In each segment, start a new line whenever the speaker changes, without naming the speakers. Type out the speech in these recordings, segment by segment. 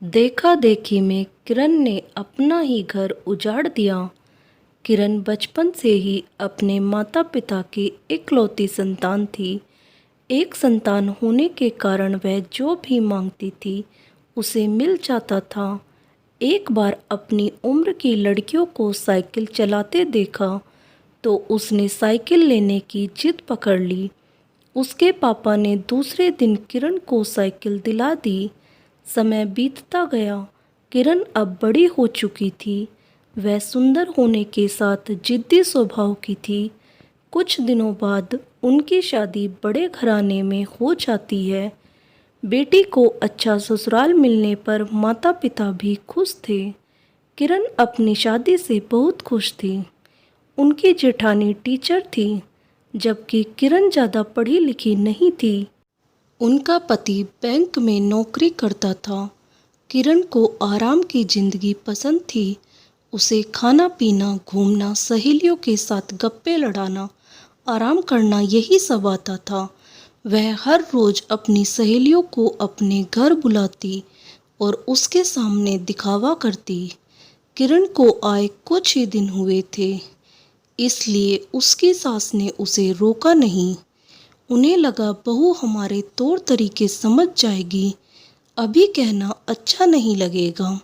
देखा देखी में किरण ने अपना ही घर उजाड़ दिया। किरण बचपन से ही अपने माता पिता की इकलौती संतान थी। एक संतान होने के कारण वह जो भी मांगती थी उसे मिल जाता था। एक बार अपनी उम्र की लड़कियों को साइकिल चलाते देखा तो उसने साइकिल लेने की जिद पकड़ ली। उसके पापा ने दूसरे दिन किरण को साइकिल दिला दी। समय बीतता गया। किरण अब बड़ी हो चुकी थी। वह सुंदर होने के साथ जिद्दी स्वभाव की थी। कुछ दिनों बाद उनकी शादी बड़े घराने में हो जाती है। बेटी को अच्छा ससुराल मिलने पर माता पिता भी खुश थे। किरण अपनी शादी से बहुत खुश थी। उनकी जेठानी टीचर थी, जबकि किरण ज़्यादा पढ़ी लिखी नहीं थी। उनका पति बैंक में नौकरी करता था। किरण को आराम की जिंदगी पसंद थी। उसे खाना पीना, घूमना, सहेलियों के साथ गप्पे लड़ाना, आराम करना यही सब आता था। वह हर रोज अपनी सहेलियों को अपने घर बुलाती और उसके सामने दिखावा करती। किरण को आए कुछ ही दिन हुए थे, इसलिए उसकी सास ने उसे रोका नहीं। उन्हें लगा बहू हमारे तौर तरीके समझ जाएगी, अभी कहना अच्छा नहीं लगेगा।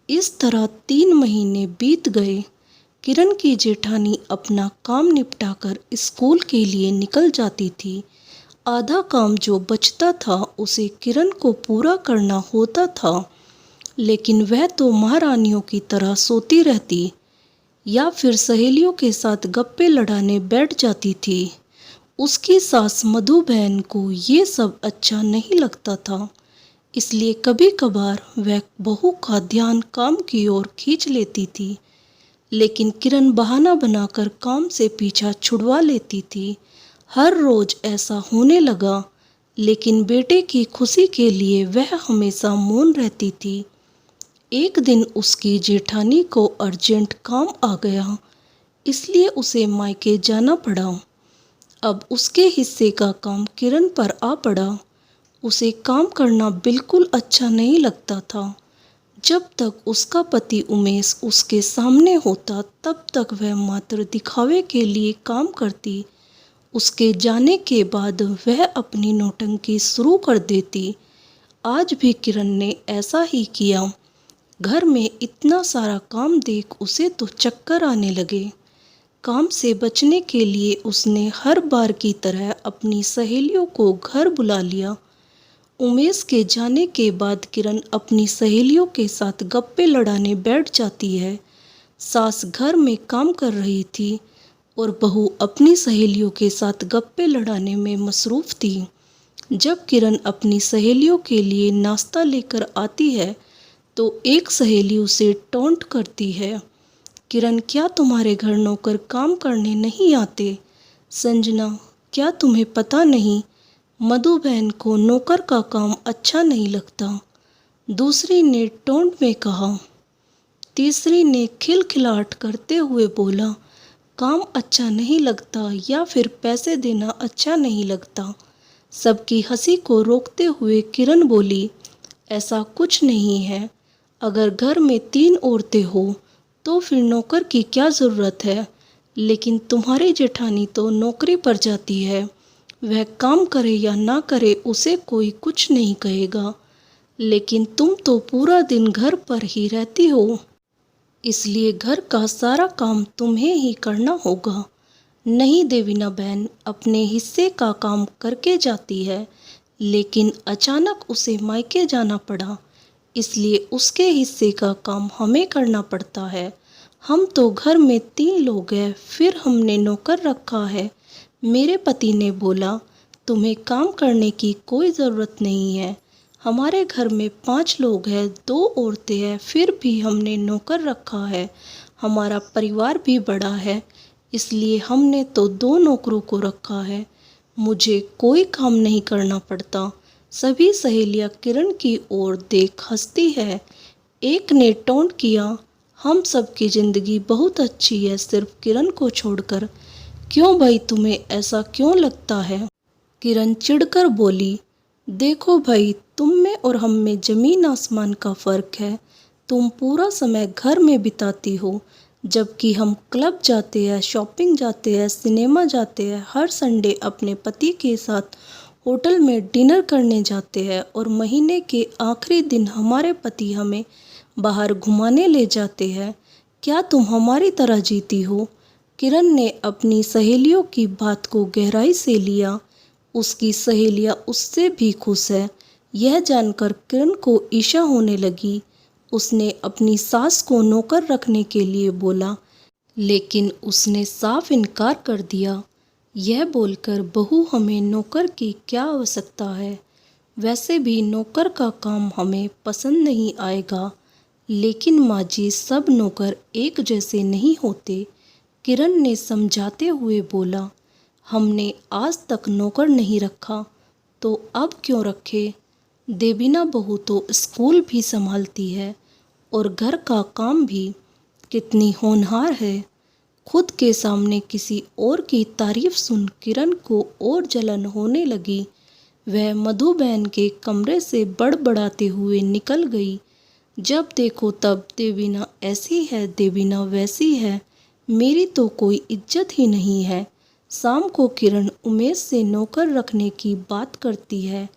इस तरह 3 महीने बीत गए। किरण की जेठानी अपना काम निपटाकर स्कूल के लिए निकल जाती थी। आधा काम जो बचता था उसे किरण को पूरा करना होता था, लेकिन वह तो महारानियों की तरह सोती रहती या फिर सहेलियों के साथ गप्पे लड़ाने बैठ जाती थी। उसकी सास मधु बहन को ये सब अच्छा नहीं लगता था, इसलिए कभी कभार वह बहू का ध्यान काम की ओर खींच लेती थी। लेकिन किरण बहाना बनाकर काम से पीछा छुड़वा लेती थी। हर रोज ऐसा होने लगा, लेकिन बेटे की खुशी के लिए वह हमेशा मौन रहती थी। एक दिन उसकी जेठानी को अर्जेंट काम आ गया, इसलिए उसे मायके जाना पड़ा। अब उसके हिस्से का काम किरण पर आ पड़ा। उसे काम करना बिल्कुल अच्छा नहीं लगता था। जब तक उसका पति उमेश उसके सामने होता तब तक वह मात्र दिखावे के लिए काम करती। उसके जाने के बाद वह अपनी नौटंकी शुरू कर देती। आज भी किरण ने ऐसा ही किया। घर में इतना सारा काम देख उसे तो चक्कर आने लगे। काम से बचने के लिए उसने हर बार की तरह अपनी सहेलियों को घर बुला लिया। उमेश के जाने के बाद किरण अपनी सहेलियों के साथ गप्पे लड़ाने बैठ जाती है। सास घर में काम कर रही थी और बहू अपनी सहेलियों के साथ गप्पे लड़ाने में मसरूफ़ थी। जब किरण अपनी सहेलियों के लिए नाश्ता लेकर आती है तो एक सहेली उसे टोंट करती है, किरण क्या तुम्हारे घर नौकर काम करने नहीं आते? संजना, क्या तुम्हें पता नहीं मधु बहन को नौकर का काम अच्छा नहीं लगता? दूसरी ने टोंट में कहा। तीसरी ने खिलखिलाहट करते हुए बोला, काम अच्छा नहीं लगता या फिर पैसे देना अच्छा नहीं लगता। सबकी हंसी को रोकते हुए किरण बोली, ऐसा कुछ नहीं है। अगर घर में 3 औरतें हो तो फिर नौकर की क्या ज़रूरत है? लेकिन तुम्हारी जेठानी तो नौकरी पर जाती है। वह काम करे या ना करे उसे कोई कुछ नहीं कहेगा, लेकिन तुम तो पूरा दिन घर पर ही रहती हो, इसलिए घर का सारा काम तुम्हें ही करना होगा। नहीं देवीना बहन अपने हिस्से का काम करके जाती है, लेकिन अचानक उसे मायके जाना पड़ा, इसलिए उसके हिस्से का काम हमें करना पड़ता है। हम तो घर में 3 लोग हैं, फिर हमने नौकर रखा है। मेरे पति ने बोला, तुम्हें काम करने की कोई ज़रूरत नहीं है। हमारे घर में 5 लोग हैं, 2 औरतें हैं, फिर भी हमने नौकर रखा है। हमारा परिवार भी बड़ा है, इसलिए हमने तो 2 नौकरों को रखा है। मुझे कोई काम नहीं करना पड़ता। सभी सहेलियां किरण की ओर देख हंसती है। एक ने टोंट किया, हम सब की ज़िंदगी बहुत अच्छी है सिर्फ किरण को छोड़कर। क्यों भाई, तुम्हें ऐसा क्यों लगता है? किरण चिढ़कर बोली, देखो भाई, तुम में और हम में ज़मीन आसमान का फ़र्क है। तुम पूरा समय घर में बिताती हो, जबकि हम क्लब जाते हैं, शॉपिंग जाते हैं, सिनेमा जाते हैं, हर संडे अपने पति के साथ होटल में डिनर करने जाते हैं और महीने के आखिरी दिन हमारे पति हमें बाहर घुमाने ले जाते हैं। क्या तुम हमारी तरह जीती हो? किरण ने अपनी सहेलियों की बात को गहराई से लिया। उसकी सहेलियां उससे भी खुश है, यह जानकर किरण को ईर्ष्या होने लगी। उसने अपनी सास को नौकर रखने के लिए बोला, लेकिन उसने साफ इनकार कर दिया, यह बोलकर बहू हमें नौकर की क्या आवश्यकता है, वैसे भी नौकर का काम हमें पसंद नहीं आएगा। लेकिन माँ जी, सब नौकर एक जैसे नहीं होते। किरण ने समझाते हुए बोला, हमने आज तक नौकर नहीं रखा, तो अब क्यों रखे? देवीना बहू तो स्कूल भी संभालती है और घर का काम भी। कितनी होनहार है। खुद के सामने किसी और की तारीफ सुन किरण को और जलन होने लगी। वह मधु बहन के कमरे से बड़बड़ाते हुए निकल गई। जब देखो तब देवीना ऐसी है, देवीना वैसी है, मेरी तो कोई इज्जत ही नहीं है। शाम को किरण उमेश से नौकर रखने की बात करती है,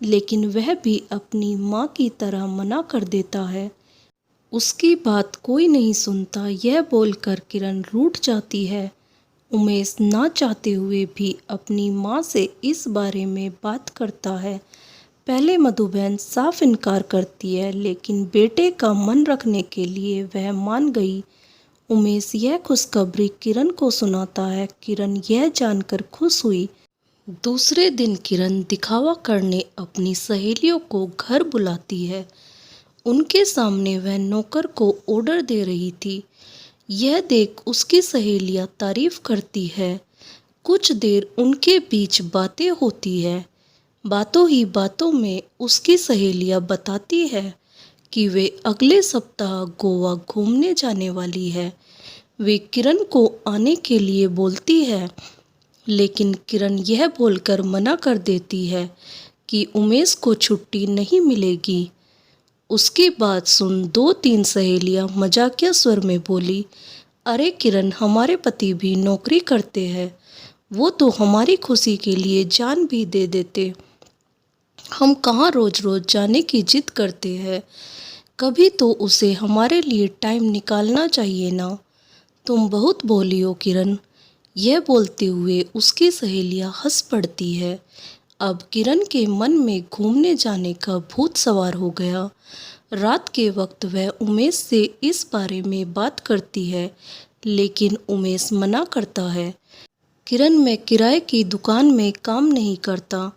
लेकिन वह भी अपनी माँ की तरह मना कर देता है। उसकी बात कोई नहीं सुनता, यह बोलकर किरण रूठ जाती है। उमेश ना चाहते हुए भी अपनी माँ से इस बारे में बात करता है। पहले मधुबहन साफ इनकार करती है, लेकिन बेटे का मन रखने के लिए वह मान गई। उमेश यह खुशखबरी किरण को सुनाता है। किरण यह जानकर खुश हुई। दूसरे दिन किरण दिखावा करने अपनी सहेलियों को घर बुलाती है। उनके सामने वह नौकर को ऑर्डर दे रही थी। यह देख उसकी सहेलियां तारीफ करती है। कुछ देर उनके बीच बातें होती है। बातों ही बातों में उसकी सहेलियां बताती है कि वे अगले सप्ताह गोवा घूमने जाने वाली है। वे किरण को आने के लिए बोलती है, लेकिन किरण यह बोलकर मना कर देती है कि उमेश को छुट्टी नहीं मिलेगी। उसकी बात सुन 2-3 सहेलियां मजाकिया स्वर में बोली, अरे किरण, हमारे पति भी नौकरी करते हैं, वो तो हमारी खुशी के लिए जान भी दे देते। हम कहाँ रोज रोज जाने की जिद करते हैं, कभी तो उसे हमारे लिए टाइम निकालना चाहिए ना। तुम बहुत भोली हो किरण। यह बोलते हुए उसकी सहेलियां हंस पड़ती है। अब किरण के मन में घूमने जाने का भूत सवार हो गया। रात के वक्त वह उमेश से इस बारे में बात करती है, लेकिन उमेश मना करता है। किरण, मैं किराए की दुकान में काम नहीं करता,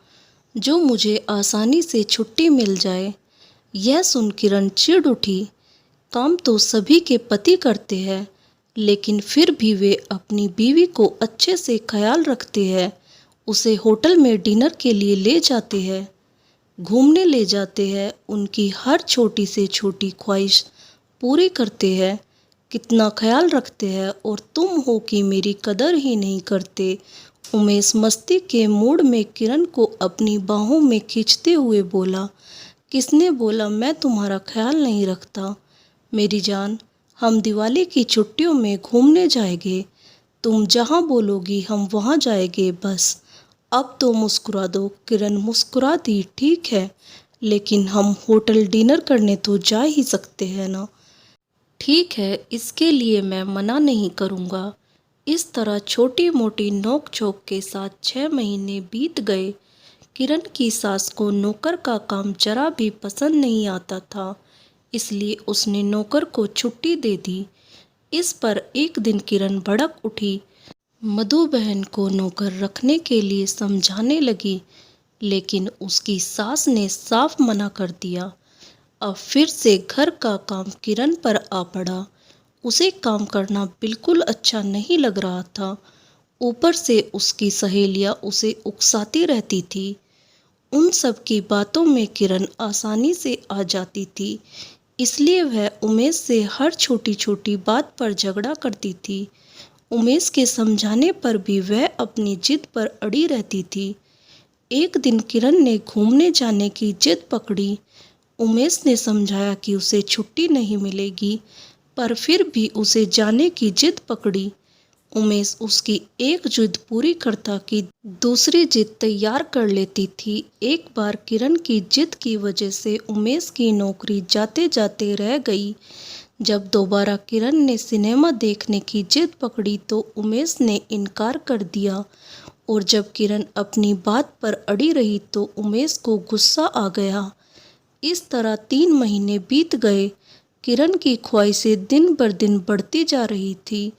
जो मुझे आसानी से छुट्टी मिल जाए। यह सुन किरण चिढ़ उठी। काम तो सभी के पति करते हैं, लेकिन फिर भी वे अपनी बीवी को अच्छे से ख्याल रखते हैं, उसे होटल में डिनर के लिए ले जाते हैं, घूमने ले जाते हैं, उनकी हर छोटी से छोटी ख्वाहिश पूरी करते हैं, कितना ख्याल रखते हैं, और तुम हो कि मेरी कदर ही नहीं करते। उमेश मस्ती के मूड में किरण को अपनी बाहों में खींचते हुए बोला, किसने बोला मैं तुम्हारा ख्याल नहीं रखता? मेरी जान, हम दिवाली की छुट्टियों में घूमने जाएंगे, तुम जहाँ बोलोगी हम वहाँ जाएंगे, बस अब तो मुस्कुरा दो। किरण मुस्कुरा दी, ठीक है, लेकिन हम होटल डिनर करने तो जा ही सकते हैं ना? ठीक है, इसके लिए मैं मना नहीं करूँगा। इस तरह छोटी मोटी नोक झोंक के साथ 6 महीने बीत गए। किरण की सास को नौकर का काम जरा भी पसंद नहीं आता था, इसलिए उसने नौकर को छुट्टी दे दी। इस पर एक दिन किरण भड़क उठी। मधु बहन को नौकर रखने के लिए समझाने लगी, लेकिन उसकी सास ने साफ मना कर दिया। अब फिर से घर का काम किरण पर आ पड़ा। उसे काम करना बिल्कुल अच्छा नहीं लग रहा था। ऊपर से उसकी सहेलियां उसे उकसाती रहती थी। उन सब की बातों में किरण आसानी से आ जाती थी, इसलिए वह उमेश से हर छोटी छोटी बात पर झगड़ा करती थी। उमेश के समझाने पर भी वह अपनी जिद पर अड़ी रहती थी। एक दिन किरण ने घूमने जाने की जिद पकड़ी। उमेश ने समझाया कि उसे छुट्टी नहीं मिलेगी, पर फिर भी उसे जाने की जिद पकड़ी। उमेश उसकी एक जिद पूरी करता कि दूसरी जिद तैयार कर लेती थी। एक बार किरण की जिद की वजह से उमेश की नौकरी जाते जाते रह गई। जब दोबारा किरण ने सिनेमा देखने की जिद पकड़ी तो उमेश ने इनकार कर दिया, और जब किरण अपनी बात पर अड़ी रही तो उमेश को गुस्सा आ गया। इस तरह 3 महीने बीत गए। किरण की ख्वाहिशें दिन बर दिन बढ़ती जा रही थी।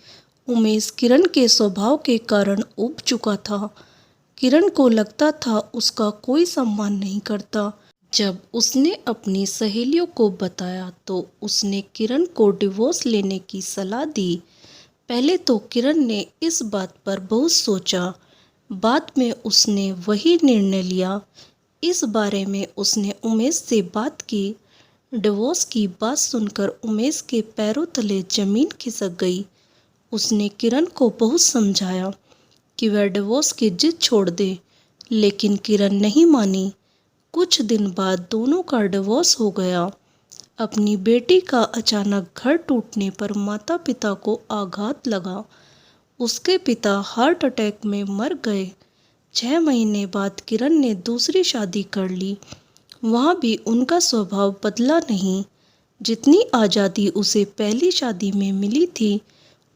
उमेश किरण के स्वभाव के कारण ऊब चुका था। किरण को लगता था उसका कोई सम्मान नहीं करता। जब उसने अपनी सहेलियों को बताया तो उसने किरण को डिवोर्स लेने की सलाह दी। पहले तो किरण ने इस बात पर बहुत सोचा, बाद में उसने वही निर्णय लिया। इस बारे में उसने उमेश से बात की। डिवोर्स की बात सुनकर उमेश के पैरों तले जमीन खिसक गई। उसने किरण को बहुत समझाया कि वह डिवोर्स की जिद छोड़ दे, लेकिन किरण नहीं मानी। कुछ दिन बाद दोनों का डिवोर्स हो गया। अपनी बेटी का अचानक घर टूटने पर माता पिता को आघात लगा। उसके पिता हार्ट अटैक में मर गए। 6 महीने बाद किरण ने दूसरी शादी कर ली। वहाँ भी उनका स्वभाव बदला नहीं। जितनी आज़ादी उसे पहली शादी में मिली थी,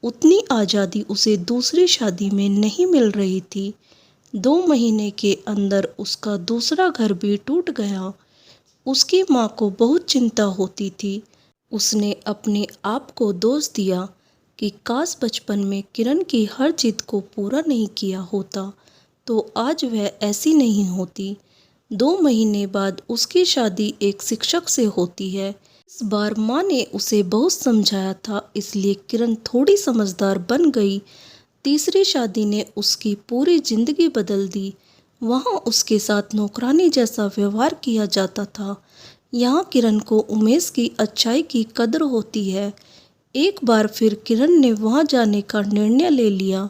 उतनी आज़ादी उसे दूसरी शादी में नहीं मिल रही थी। 2 महीने के अंदर उसका दूसरा घर भी टूट गया। उसकी माँ को बहुत चिंता होती थी। उसने अपने आप को दोष दिया कि काश बचपन में किरण की हर जिद को पूरा नहीं किया होता तो आज वह ऐसी नहीं होती। 2 महीने बाद उसकी शादी एक शिक्षक से होती है। इस बार माँ ने उसे बहुत समझाया था, इसलिए किरण थोड़ी समझदार बन गई। तीसरी शादी ने उसकी पूरी जिंदगी बदल दी। वहाँ उसके साथ नौकरानी जैसा व्यवहार किया जाता था। यहाँ किरण को उमेश की अच्छाई की कदर होती है। एक बार फिर किरण ने वहाँ जाने का निर्णय ले लिया।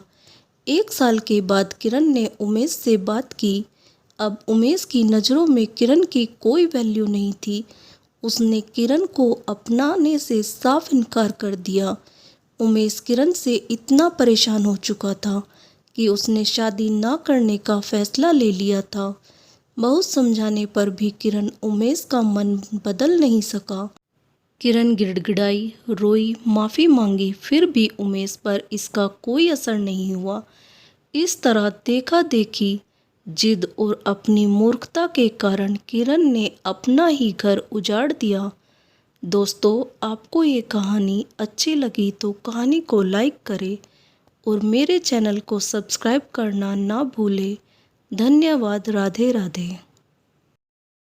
1 साल के बाद किरण ने उमेश से बात की। अब उमेश की नज़रों में किरण की कोई वैल्यू नहीं थी। उसने किरण को अपनाने से साफ इनकार कर दिया। उमेश किरण से इतना परेशान हो चुका था कि उसने शादी ना करने का फैसला ले लिया था। बहुत समझाने पर भी किरण उमेश का मन बदल नहीं सका। किरण गिड़गिड़ाई, रोई, माफ़ी मांगी, फिर भी उमेश पर इसका कोई असर नहीं हुआ। इस तरह देखा देखी, जिद और अपनी मूर्खता के कारण किरण ने अपना ही घर उजाड़ दिया। दोस्तों, आपको ये कहानी अच्छी लगी तो कहानी को लाइक करें और मेरे चैनल को सब्सक्राइब करना ना भूलें। धन्यवाद। राधे राधे।